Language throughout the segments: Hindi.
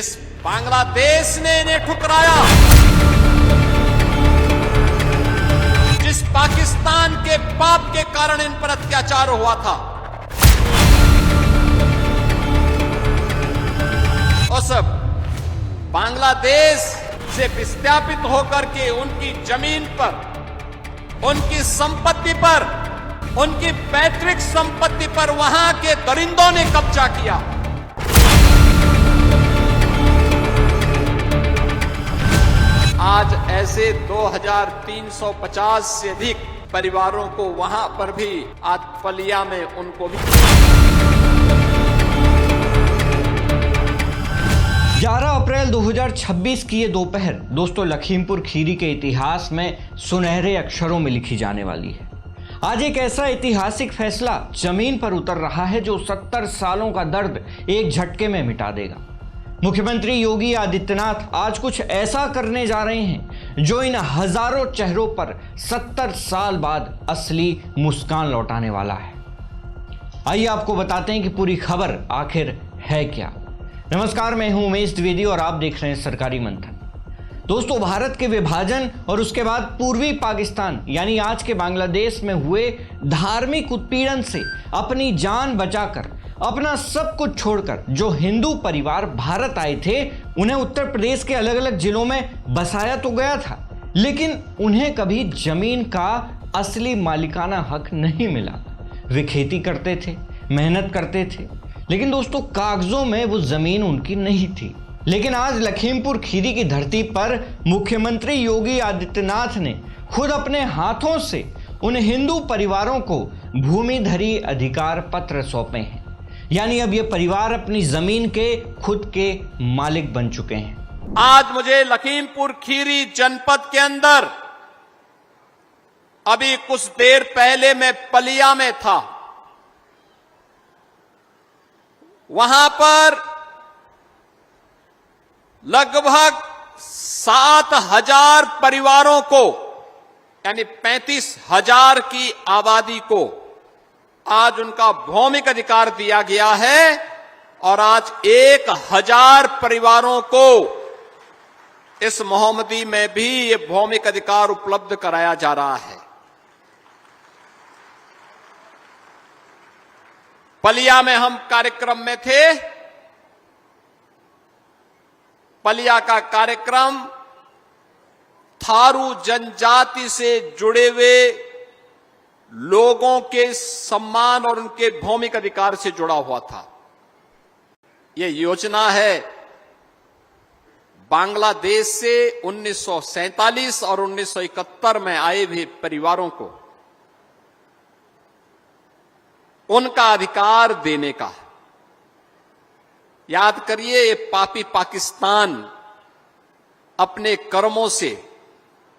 जिस बांग्लादेश ने इन्हें ठुकराया, जिस पाकिस्तान के पाप के कारण इन पर अत्याचार हुआ था, उस बांग्लादेश से विस्थापित होकर के उनकी जमीन पर, उनकी संपत्ति पर, उनकी पैतृक संपत्ति पर वहां के दरिंदों ने कब्जा किया। आज ऐसे 2350 से अधिक परिवारों को वहां पर भी आज पलिया में उनको भी 11 अप्रैल 2026 की ये दोपहर दोस्तों लखीमपुर खीरी के इतिहास में सुनहरे अक्षरों में लिखी जाने वाली है। आज एक ऐसा ऐतिहासिक फैसला जमीन पर उतर रहा है जो 70 सालों का दर्द एक झटके में मिटा देगा। मुख्यमंत्री योगी आदित्यनाथ आज कुछ ऐसा करने जा रहे हैं जो इन हजारों चेहरों पर 70 साल बाद असली मुस्कान लौटाने वाला है। आइए आपको बताते हैं कि पूरी खबर आखिर है क्या। नमस्कार, मैं हूं उमेश द्विवेदी और आप देख रहे हैं सरकारी मंथन। दोस्तों, भारत के विभाजन और उसके बाद पूर्वी पाकिस्तान यानी आज के बांग्लादेश में हुए धार्मिक उत्पीड़न से अपनी जान बचाकर, अपना सब कुछ छोड़कर जो हिंदू परिवार भारत आए थे, उन्हें उत्तर प्रदेश के अलग अलग जिलों में बसाया तो गया था, लेकिन उन्हें कभी जमीन का असली मालिकाना हक नहीं मिला। वे खेती करते थे, मेहनत करते थे, लेकिन दोस्तों कागजों में वो जमीन उनकी नहीं थी। लेकिन आज लखीमपुर खीरी की धरती पर मुख्यमंत्री योगी आदित्यनाथ ने खुद अपने हाथों से उन हिंदू परिवारों को भूमिधरी अधिकार पत्र सौंपे हैं। यानी अब ये परिवार अपनी जमीन के खुद के मालिक बन चुके हैं। आज मुझे लखीमपुर खीरी जनपद के अंदर अभी कुछ देर पहले मैं पलिया में था। वहां पर लगभग 7,000 परिवारों को यानी 35,000 की आबादी को आज उनका भौमिक अधिकार दिया गया है और आज 1,000 परिवारों को इस मोहम्मदी में भी ये भौमिक अधिकार उपलब्ध कराया जा रहा है। पलिया में हम कार्यक्रम में थे। पलिया का कार्यक्रम थारू जनजाति से जुड़े हुए लोगों के सम्मान और उनके भौमिक अधिकार से जुड़ा हुआ था। यह योजना है बांग्लादेश से 1947 और 1971 में आए हुए परिवारों को उनका अधिकार देने का। याद करिए, ये पापी पाकिस्तान अपने कर्मों से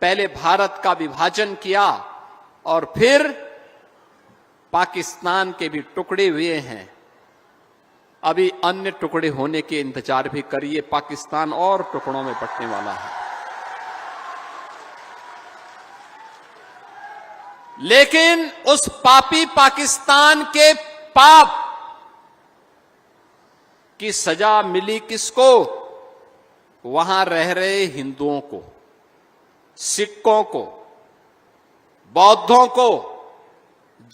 पहले भारत का विभाजन किया और फिर पाकिस्तान के भी टुकड़े हुए हैं। अभी अन्य टुकड़े होने के इंतजार भी करिए, पाकिस्तान और टुकड़ों में बंटने वाला है। लेकिन उस पापी पाकिस्तान के पाप की सजा मिली किसको? वहां रह रहे हिंदुओं को, सिखों को, बौद्धों को,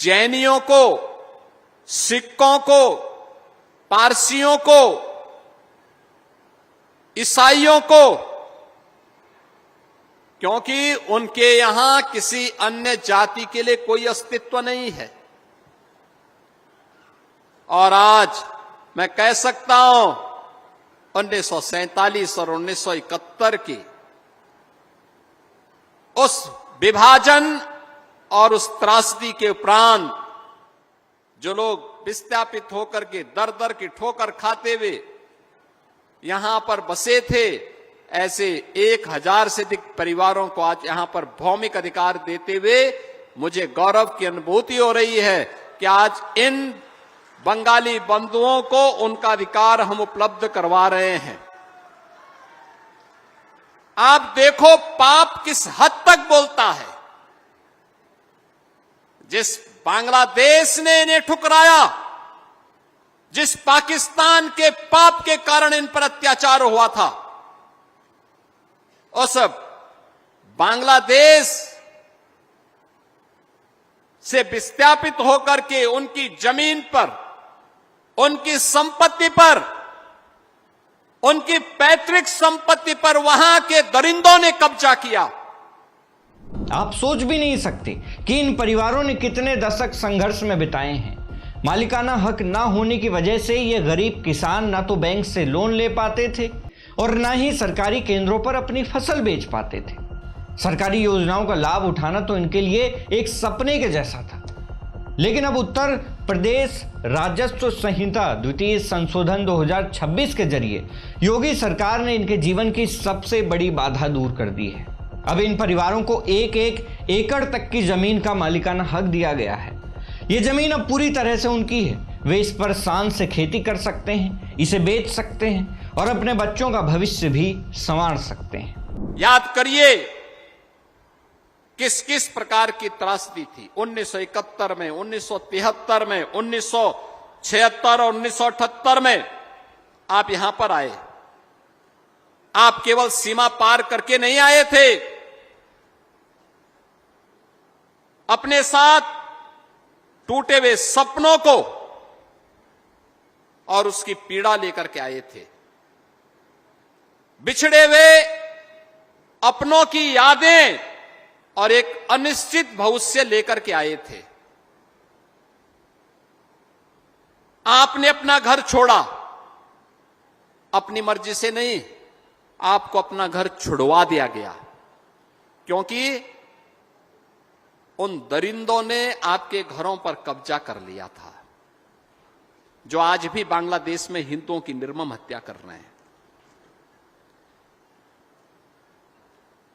जैनियों को, सिखों को, पारसियों को, ईसाइयों को, क्योंकि उनके यहां किसी अन्य जाति के लिए कोई अस्तित्व नहीं है। और आज मैं कह सकता हूं 1947 और 1971 की उस विभाजन और उस त्रासदी के उपरांत जो लोग विस्थापित होकर के दर दर की ठोकर खाते हुए यहां पर बसे थे, ऐसे 1,000 से अधिक परिवारों को आज यहां पर भौमिक अधिकार देते हुए मुझे गौरव की अनुभूति हो रही है कि आज इन बंगाली बंधुओं को उनका अधिकार हम उपलब्ध करवा रहे हैं। आप देखो पाप किस हद तक बोलता है। जिस बांग्लादेश ने इन्हें ठुकराया, जिस पाकिस्तान के पाप के कारण इन पर अत्याचार हुआ था, उस बांग्लादेश से विस्थापित होकर के उनकी जमीन पर, उनकी संपत्ति पर, उनकी पैतृक संपत्ति पर वहां के दरिंदों ने कब्जा किया। आप सोच भी नहीं सकते कि इन परिवारों ने कितने दशक संघर्ष में बिताए हैं। मालिकाना हक ना होने की वजह से ये गरीब किसान ना तो बैंक से लोन ले पाते थे और ना ही सरकारी केंद्रों पर अपनी फसल बेच पाते थे। सरकारी योजनाओं का लाभ उठाना तो इनके लिए एक सपने के जैसा था। लेकिन अब उत्तर प्रदेश राजस्व संहिता द्वितीय संशोधन 2026 के जरिए योगी सरकार ने इनके जीवन की सबसे बड़ी बाधा दूर कर दी है। अब इन परिवारों को एक एक एकड़ तक की जमीन का मालिकाना हक दिया गया है। ये जमीन अब पूरी तरह से उनकी है। वे इस पर शान से खेती कर सकते हैं, इसे बेच सकते हैं और अपने बच्चों का भविष्य भी संवार सकते हैं। याद करिए किस किस प्रकार की त्रासदी थी 1971 में, 1973 में, 1976 और 1978 में। आप यहां पर आए, आप केवल सीमा पार करके नहीं आए थे, अपने साथ टूटे हुए सपनों को और उसकी पीड़ा लेकर के आए थे। बिछड़े हुए अपनों की यादें और एक अनिश्चित भविष्य लेकर के आए थे। आपने अपना घर छोड़ा, अपनी मर्जी से नहीं, आपको अपना घर छुड़वा दिया गया, क्योंकि उन दरिंदों ने आपके घरों पर कब्जा कर लिया था, जो आज भी बांग्लादेश में हिंदुओं की निर्मम हत्या कर रहे हैं।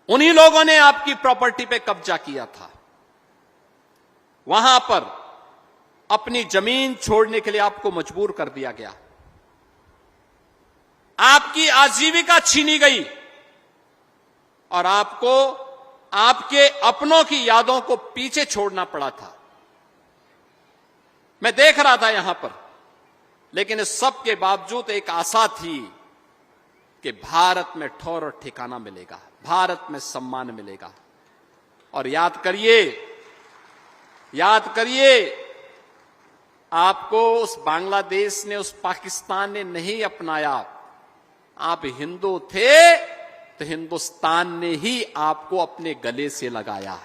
उन्हीं लोगों ने आपकी प्रॉपर्टी पे कब्जा किया था। वहां पर अपनी जमीन छोड़ने के लिए आपको मजबूर कर दिया गया, आपकी आजीविका छीनी गई और आपको आपके अपनों की यादों को पीछे छोड़ना पड़ा था। मैं देख रहा था यहां पर, लेकिन इस सब के बावजूद एक आशा थी कि भारत में ठौर और ठिकाना मिलेगा, भारत में सम्मान मिलेगा। और याद करिए आपको उस बांग्लादेश ने, उस पाकिस्तान ने नहीं अपनाया। आप हिंदू थे तो हिंदुस्तान ने ही आपको अपने गले से लगाया।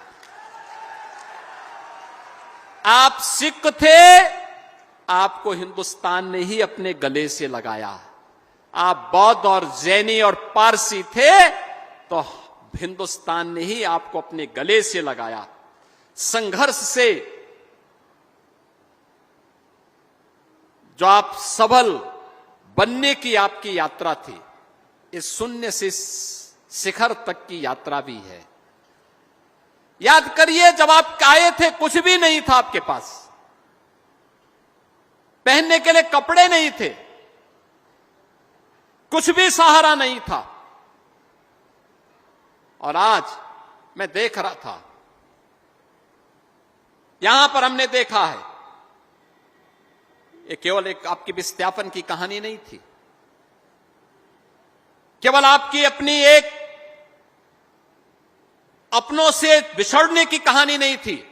आप सिख थे, आपको हिंदुस्तान ने ही अपने गले से लगाया। आप बौद्ध और जैनी और पारसी थे तो हिंदुस्तान ने ही आपको अपने गले से लगाया। संघर्ष से जो आप सबल बनने की आपकी यात्रा थी, इस शून्य से शिखर तक की यात्रा भी है। याद करिए, जब आप आए थे कुछ भी नहीं था आपके पास, पहनने के लिए कपड़े नहीं थे, कुछ भी सहारा नहीं था। और आज मैं देख रहा था, यहां पर हमने देखा है, ये केवल एक आपकी विस्थापन की कहानी नहीं थी, केवल आपकी अपनी एक अपनों से बिछड़ने की कहानी नहीं थी,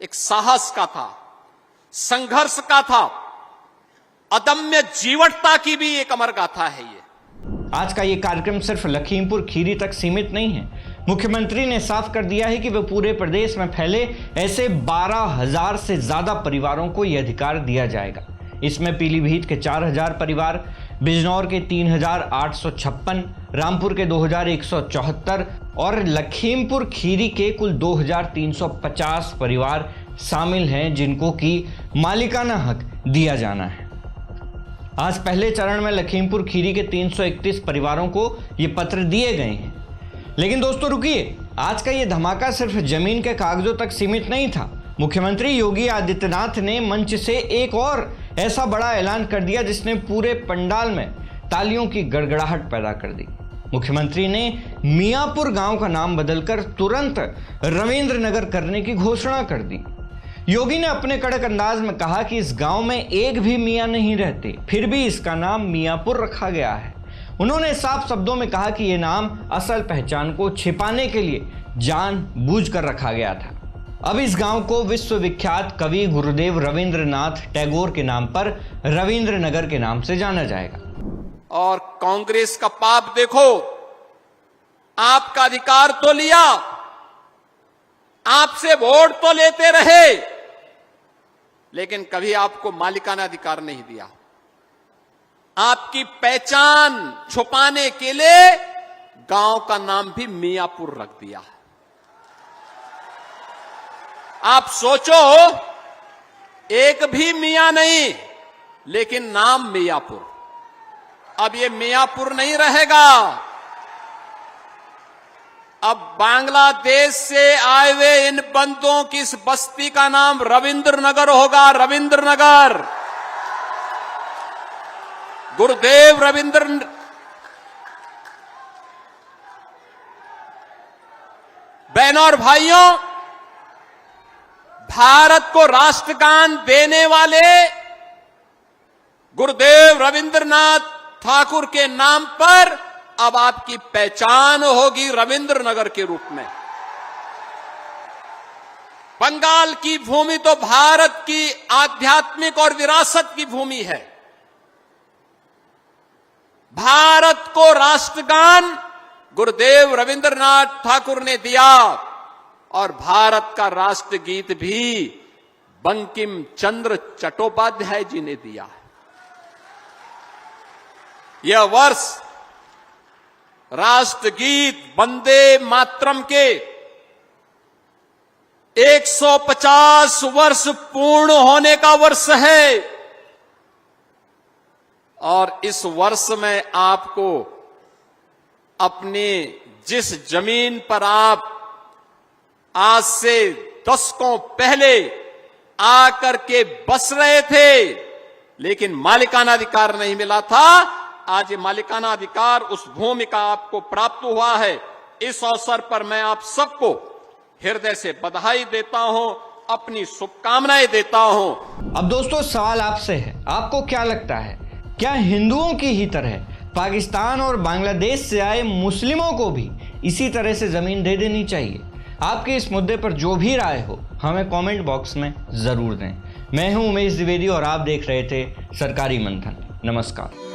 एक साहस का था, संघर्ष का था, अदम्य जीवटता की भी एक अमर गाथा है ये। आज का ये कार्यक्रम सिर्फ लखीमपुर खीरी तक सीमित नहीं है। मुख्यमंत्री ने साफ कर दिया है कि वह पूरे प्रदेश में फैले ऐसे 12,000 से ज्यादा परिवारों को यह अधिकार दिया जाएगा। इसमें पीलीभीत के 4,000 परिवार, बिजनौर के 3,856, रामपुर के 2,174 और लखीमपुर खीरी के कुल 2,350 परिवार शामिल हैं, जिनको कि मालिकाना हक दिया जाना है। आज पहले चरण में लखीमपुर खीरी के 331 परिवारों को ये पत्र दिए गए हैं। लेकिन दोस्तों रुकिए, आज का ये धमाका सिर्फ जमीन के कागजों तक सीमित नहीं था। मुख्यमंत्री योगी आदित्यनाथ ने मंच से एक और ऐसा बड़ा ऐलान कर दिया जिसने पूरे पंडाल में तालियों की गड़गड़ाहट पैदा कर दी। मुख्यमंत्री ने मियाँपुर गांव का नाम बदलकर तुरंत रविंद्र नगर करने की घोषणा कर दी। योगी ने अपने कड़क अंदाज में कहा कि इस गांव में एक भी मियां नहीं रहते, फिर भी इसका नाम मियांपुर रखा गया है। उन्होंने साफ शब्दों में कहा कि यह नाम असल पहचान को छिपाने के लिए जानबूझकर रखा गया था। अब इस गांव को विश्वविख्यात कवि गुरुदेव रविंद्रनाथ टैगोर के नाम पर रविंद्र नगर के नाम से जाना जाएगा। और कांग्रेस का पाप देखो, आपका अधिकार तो लिया, आपसे वोट तो लेते रहे, लेकिन कभी आपको मालिकाना अधिकार नहीं दिया। आपकी पहचान छुपाने के लिए गांव का नाम भी मियांपुर रख दिया। आप सोचो, एक भी मियां नहीं, लेकिन नाम मियांपुर। अब ये मियांपुर नहीं रहेगा, अब बांग्लादेश से आए हुए इन बंदों की इस बस्ती का नाम रविंद्र नगर होगा। रविंद्र नगर, गुरुदेव रविंद्र। बहनों और भाइयों, भारत को राष्ट्रगान देने वाले गुरुदेव रविंद्रनाथ ठाकुर के नाम पर अब आपकी पहचान होगी रविंद्र नगर के रूप में। बंगाल की भूमि तो भारत की आध्यात्मिक और विरासत की भूमि है। भारत को राष्ट्रगान गुरुदेव रविंद्रनाथ ठाकुर ने दिया और भारत का राष्ट्रगीत भी बंकिम चंद्र चट्टोपाध्याय जी ने दिया। यह वर्ष राष्ट्रगीत वंदे मातरम के 150 वर्ष पूर्ण होने का वर्ष है। और इस वर्ष में आपको अपने जिस जमीन पर आप आज से दशकों पहले आकर के बस रहे थे, लेकिन मालिकाना अधिकार नहीं मिला था, आज ये मालिकाना अधिकार, उस भूमि का आपको प्राप्त हुआ है। इस अवसर पर मैं आप सबको हृदय से बधाई देता हूं, अपनी शुभकामनाएं देता हूं। अब दोस्तों, सवाल आपसे है, आपको क्या लगता है, क्या हिंदुओं की ही तरह पाकिस्तान और बांग्लादेश से आए मुस्लिमों को भी इसी तरह से जमीन दे देनी चाहिए? आपके इस मुद्दे पर जो भी राय हो हमें कमेंट बॉक्स में जरूर दें। मैं हूं उमेश द्विवेदी और आप देख रहे थे सरकारी मंथन। नमस्कार।